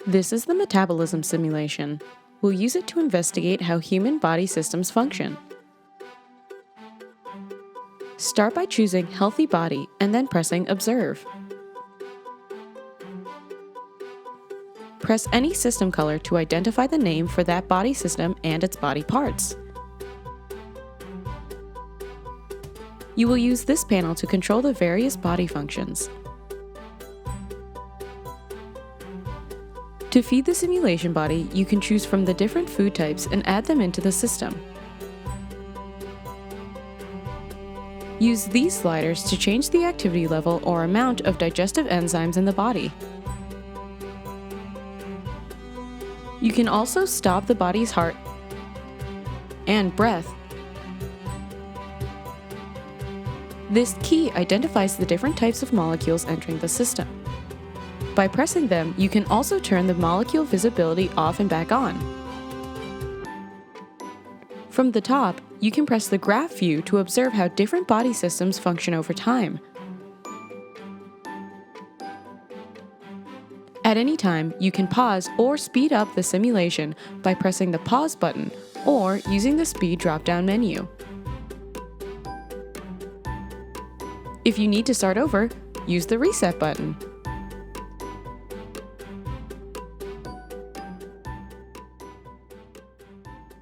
This is the Metabolism Simulation. We'll use it to investigate how human body systems function. Start by choosing Healthy Body and then pressing Observe. Press any system color to identify the name for that body system and its body parts. You will use this panel to control the various body functions. To feed the simulation body, you can choose from the different food types and add them into the system. Use these sliders to change the activity level or amount of digestive enzymes in the body. You can also stop the body's heart and breath. This key identifies the different types of molecules entering the system. By pressing them, you can also turn the molecule visibility off and back on. From the top, you can press the graph view to observe how different body systems function over time. At any time, you can pause or speed up the simulation by pressing the pause button or using the speed drop-down menu. If you need to start over, use the reset button.